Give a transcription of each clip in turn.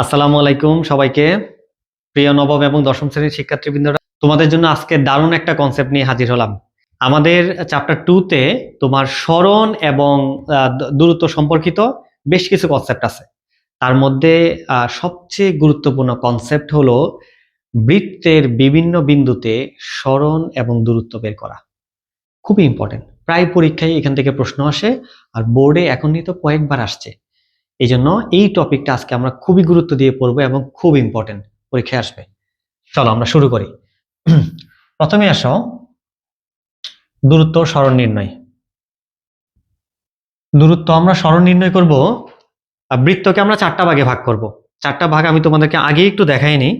আসসালামু আলাইকুম সবাইকে। প্রিয় নবম এবং দশম শ্রেণীর শিক্ষার্থীবৃন্দরা, তোমাদের জন্য আজকে দারুণ একটা কনসেপ্ট নিয়ে হাজির হলাম। আমাদের চ্যাপ্টার 2-তে তোমার স্মরণ এবং দূরত্ব সম্পর্কিত বেশ কিছু কনসেপ্ট আছে। তার মধ্যে সবচেয়ে গুরুত্বপূর্ণ কনসেপ্ট হলো বৃত্তের বিভিন্ন বিন্দুতে স্মরণ এবং দূরত্ব বের করা। খুবই ইম্পর্টেন্ট, প্রায় পরীক্ষায় এখান থেকে প্রশ্ন আসে, আর বোর্ডে এখন নিয়ে তো কয়েকবার আসছে। এই জন্য এই টপিকটা আজকে আমরা খুবই গুরুত্ব দিয়ে পড়বো এবং খুব ইম্পর্টেন্ট, পরীক্ষায় আসবে। চলো আমরা শুরু করি। প্রথমে আসো দূরত্ব স্মরণ নির্ণয়। দূরত্ব আমরা স্মরণ নির্ণয় করব, বৃত্তকে আমরা 4টা ভাগে ভাগ করব। 4টা ভাগ আমি তোমাদেরকে আগে একটু দেখাইনি,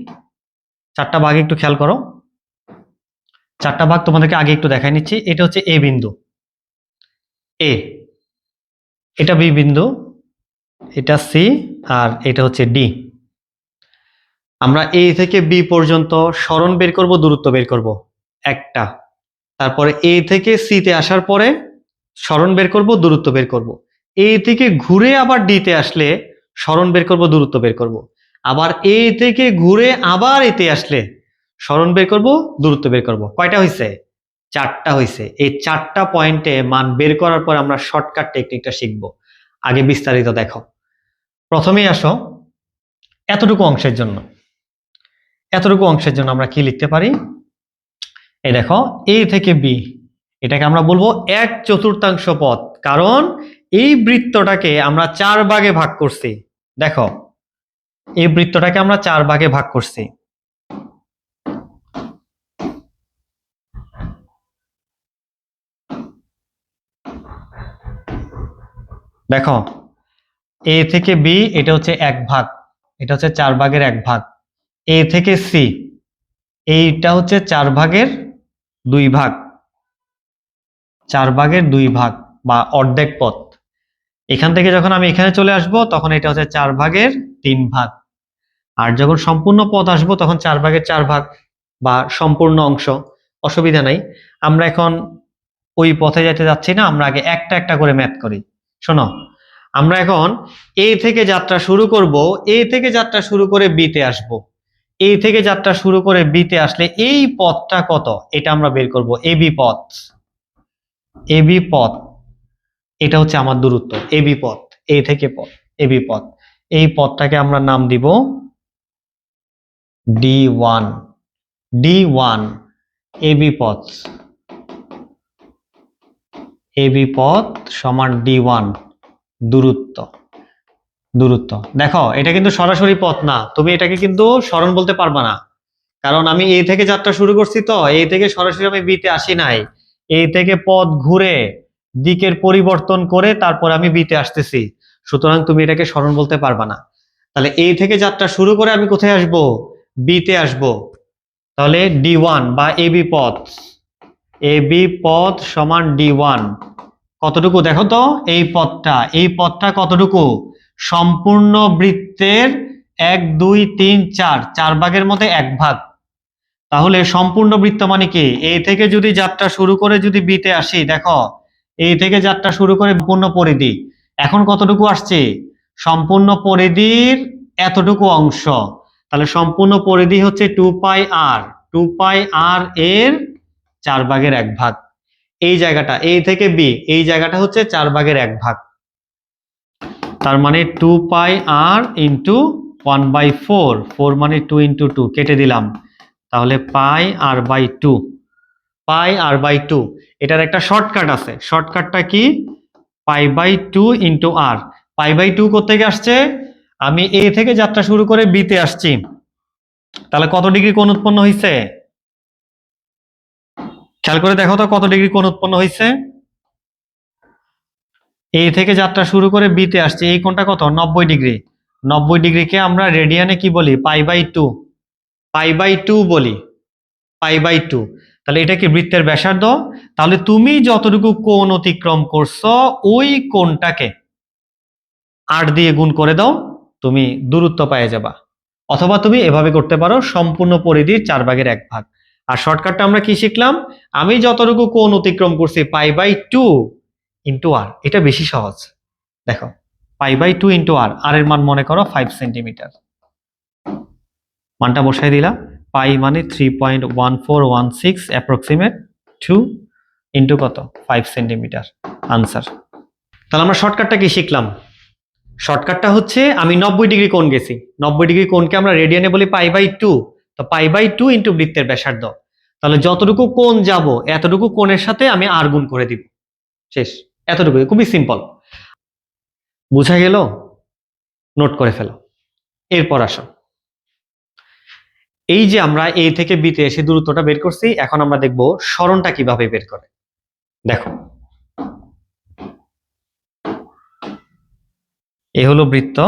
4টা ভাগে একটু খেয়াল করো। 4টা ভাগ তোমাদেরকে আগে একটু দেখাই নিচ্ছি। এটা হচ্ছে এ বিন্দু, এ, এটা বি বিন্দু, এটা সি, আর এটা হচ্ছে ডি। আমরা এ থেকে বি পর্যন্ত স্মরণ বের করব, দূরত্ব বের করব একটা। তারপরে এ থেকে সি তে আসার পরে স্মরণ বের করব, দূরত্ব বের করব। এ থেকে ঘুরে আবার ডি তে আসলে স্মরণ বের করব, দূরত্ব বের করব। আবার এ থেকে ঘুরে আবার এতে আসলে স্মরণ বের করব, দূরত্ব বের করব। কয়টা হয়েছে? 4টা হয়েছে। এই 4টা পয়েন্টে মান বের করার পর আমরা শর্টকাট টেকনিকটা শিখব। আগে বিস্তারিত দেখো। প্রথমেই আসো এতটুকু অংশের জন্য। এতটুকু অংশের জন্য আমরা কি লিখতে পারি? এই দেখো, এ থেকে বি, এটাকে আমরা বলবো 1/4 পথ, কারণ এই বৃত্তটাকে আমরা 4 ভাগে ভাগ করছি। দেখো, এই বৃত্তটাকে আমরা 4 ভাগে ভাগ করছি। দেখো, এ থেকে বি এটা হচ্ছে 1 ভাগ, এটা হচ্ছে 4 ভাগের 1 ভাগ। এ থেকে সি এইটা হচ্ছে 4 ভাগের 2 ভাগ, 4 ভাগের 2 ভাগ বা অর্ধেক পথ। এখান থেকে যখন আমি এখানে চলে আসব তখন এটা হচ্ছে 4 ভাগের 3 ভাগ। আর যখন সম্পূর্ণ পথ আসবো তখন 4 ভাগের 4 ভাগ বা সম্পূর্ণ অংশ। অসুবিধা নাই, আমরা এখন ওই পথে যেতে যাচ্ছি না, আমরা আগে একটা একটা করে ম্যাথ করি। শোনো, আমরা এখন এ থেকে যাত্রা শুরু করব, এ থেকে যাত্রা শুরু করে বি তে আসবো। এ থেকে যাত্রা শুরু করে বি তে আসলে এই পথটা কত এটা আমরা বের করব। এবি পথ, এবি পথ, এটা হচ্ছে আমার দূরত্ব। এবি পথ, এ থেকে পথ, এবি পথ, এই পথটাকে আমরা নাম দিব D1, D1, এবি পথ, এবি পথ সমান D1 দূরত্ব। দূরত্ব দেখো, এটা কিন্তু সরাসরি পথ না, তুমি এটাকে কিন্তু স্মরণ বলতে পারবা না, কারণ আমি এ থেকে যাত্রা শুরু করছি, তো এ থেকে সরাসরি আমি বি তে আসি নাই। এ থেকে পথ ঘুরে দিকের পরিবর্তন করে তারপর আমি বি তে আসতেছি, সুতরাং তুমি এটাকে স্মরণ বলতে পারবা না। তাহলে এ থেকে যাত্রা শুরু করে আমি কোথায় আসব? বি তে আসব। তাহলে D1 বা এবি পথ, এবি পথ সমান D1 কতটুকু দেখো তো, এই পথটা, এই পথটা কতটুকু? সম্পূর্ণ বৃত্তের 1 2 3 4, 4 ভাগের মধ্যে 1 ভাগ। তাহলে সম্পূর্ণ বৃত্ত মানে কি? এ থেকে যদি যাত্রা শুরু করে যদি বি তে আসি, দেখো এই থেকে যাত্রা শুরু করে সম্পূর্ণ পরিধি এখন কতটুকু আসছে? সম্পূর্ণ পরিধির এতটুকু অংশ। তাহলে সম্পূর্ণ পরিধি হচ্ছে 2πr, 2πr এর 4 ভাগের 1 ভাগ। এই জায়গাটা এ থেকে বি, এই জায়গাটা হচ্ছে 4 ভাগের 1 ভাগ। তার মানে 2πr ইন্টু 1/4, 4 মানে 2 ইন্টু 2 কেটে দিলাম, তাহলে πr/2, πr/2। এটার একটা শর্টকাট আছে, শর্টকাটটা কি? π/2 ইন্টু r। π/2 কোত্থেকে আসছে? আমি এ থেকে যাত্রা শুরু করে বি তে আসছি, তাহলে কত ডিগ্রি কোণ উৎপন্ন হয়েছে? খেয়াল করে দেখো তো কত ডিগ্রি কোণ উৎপন্ন হয়েছে। এ থেকে যাত্রা শুরু করে বি তে আসছে, এই কোণটা কত? 90 ডিগ্রি। 90 ডিগ্রিকে আমরা রেডিয়ানে কি বলি? π/2, π/2 বলি, π/2। তাহলে এটা কি বৃত্তের ব্যাসার্ধ? তাহলে তুমি যতটুকু কোণ অতিক্রম করছো ওই কোণটাকে 8 দিয়ে গুণ করে দাও, তুমি দূরত্ব পেয়ে যাবা। অথবা তুমি এভাবে করতে পারো, সম্পূর্ণ পরিধির 4 ভাগের 1 ভাগ। আর শর্টকাটটা আমরা কি শিখলাম? আমি যতটুকু কোণ অতিক্রম করছি π/2 ইন্টু r, এটা বেশি সহজ। দেখো π/2 ইন্টু r, আর এর মান মনে করো 5 সেন্টিমিটার। মানটা বসাই দিলা, পাই মানে 3.1416 অ্যাপ্রক্সিমেট 2 ইন্টু কত 5 সেন্টিমিটার আনসার। তাহলে আমরা শর্টকাটটা কি শিখলাম? শর্টকাটটা হচ্ছে আমি 90 ডিগ্রি কোণ গেছি, 90 ডিগ্রি কোণকে আমরা রেডিয়ানে বলি π/2, তো π/2 ইন্টু বৃত্তের ব্যাসার্ধ। তাহলে যতটুকু কোণ যাব এতটুকু কোণের সাথে আমি আর গুণ করে দিব, শেষ। এতটুকু, খুবই সিম্পল। বুঝা গেল? নোট করে ফেলো। এরপর আসো, এই যে আমরা এ থেকে বি তে এসে দূরত্বটা বের করছি, এখন আমরা দেখব সরণটা কিভাবে বের করে। দেখো, এ হলো বৃত্ত,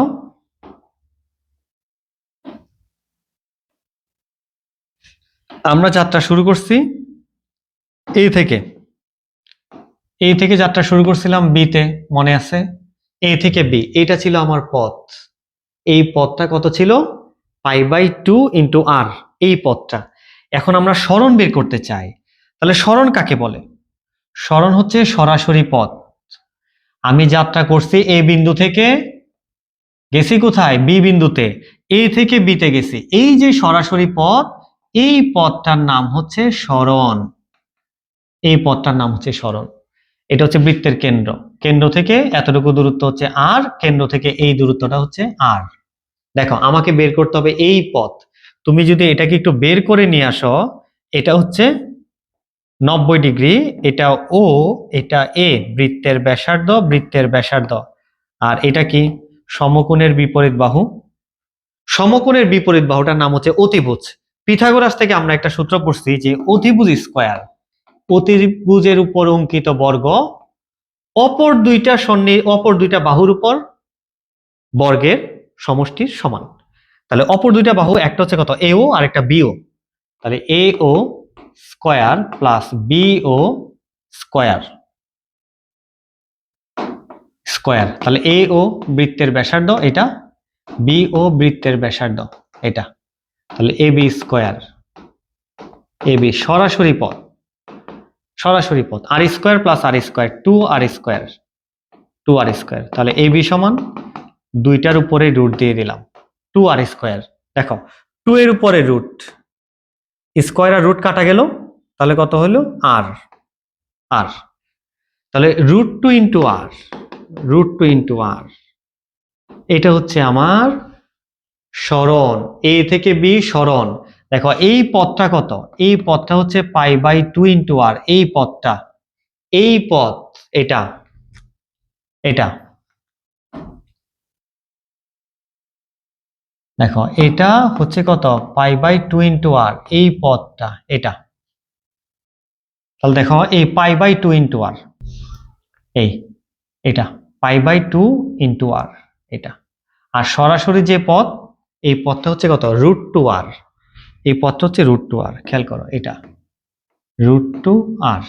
আমরা যাত্রা শুরু করছি এই থেকে যাত্রা শুরু করছিলাম বি তে, মনে আছে? এ থেকে বি, এটা ছিল আমার পথ। এই পথটা কত ছিল? π/2 ইন্টু আর, এই পথটা। এখন আমরা সরণ বের করতে চাই, তাহলে সরণ কাকে বলে? সরণ হচ্ছে সরাসরি পথ। আমি যাত্রা করছি এ বিন্দু থেকে, গেছি কোথায়? বি বিন্দুতে। এ থেকে বি তে গেছি, এই যে সরাসরি পথ, এই পথটার নাম হচ্ছে সরণ। এই পথটার নাম হচ্ছে সরণ। এটা হচ্ছে বৃত্তের কেন্দ্র, কেন্দ্র থেকে এতটুকু দূরত্ব হচ্ছে আর, কেন্দ্র থেকে এই দূরত্বটা হচ্ছে আর। দেখো, আমাকে বের করতে হবে এই পথ। তুমি যদি এটাকে একটু বের করে নিয়ে আসো, এটা হচ্ছে 90 ডিগ্রি, এটা ও, এটা এ, বৃত্তের ব্যাসার্ধ, বৃত্তের ব্যাসার্ধ। আর এটা কি? সমকোণের বিপরীত বাহু। সমকোণের বিপরীত বাহুটার নাম হচ্ছে অতিভুজ। পিথাগোরাস থেকে আমরা একটা সূত্র পড়ছি যে অতিভুজ স্কয়ার, অতিভুজের উপর অঙ্কিত বর্গ অপর দুইটা বাহুর উপর বর্গের সমষ্টির সমান। তাহলে অপর দুইটা বাহু, একটা হচ্ছে কত? এও আর একটা বিও। তাহলে A O square plus B O square square. তাহলে এও বৃত্তের ব্যাসার্ধ এটা, বিও বৃত্তের ব্যাসার্ধ এটা। তাহলে A B square, A B সরাসরি পথ, সরাসরি পথ। R square plus r square, 2r square, 2r square. তাহলে এ বি সমান দুইটার উপরে রুট দিয়ে দিলাম, 2r স্কয়ার। দেখো, 2 এর উপরে রুট, স্কয়ার আর রুট কাটা গেল, তাহলে কত হলো? আর, আর। তাহলে √2 ইন্টু আর, √2 ইন্টু আর, এটা হচ্ছে আমার সরণ। এ থেকে বি সরণ। দেখো, এই পথটা কত? এই পথটা হচ্ছে π/2 ইন্টু আর, এই পথটা, এই পথ, এটা, এটা। দেখো, এটা হচ্ছে কত? π/2 ইন্টু আর, এই পথটা, এটা। তাহলে দেখো, এই π/2 ইন্টু আর, এই, এটা π/2 ইন্টু আর, এটা। আর সরাসরি যে পথ, এই পথটা হচ্ছে কত? √2r, এই পথটা হচ্ছে √2r। খেয়াল করো, এটা √2r।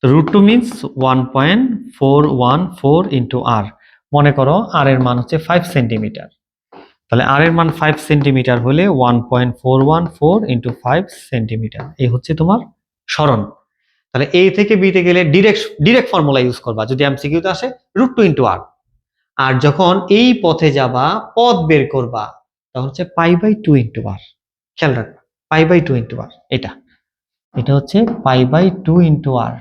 তো √2 মিনস 1.414 ইন্টু আর। মনে করো আর এর মান হচ্ছে 5 সেন্টিমিটার। তাহলে আর এর মান 5 সেন্টিমিটার হলে 1.414 ইন্টু 5 সেন্টিমিটার, এই হচ্ছে তোমার সরণ। তাহলে এ থেকে বি তে গেলে ডিরেক্ট ফর্মুলা ইউজ করবা যদি এমসিকিউতে আসে, √2 ইন্টু আর। আর যখন এই পথে যাবা, পথ বের করবা, তখন হচ্ছে π/2 ইন্টু আর। খেয়াল রাখবা, π/2 ইন্টু আর, এটা, এটা হচ্ছে π/2 ইন্টু আর।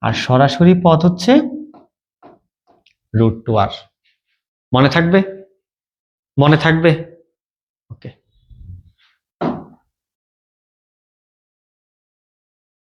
আর সরাসরি পথ হচ্ছে √2r। মনে থাকবে? মনে থাকবে? ওকে।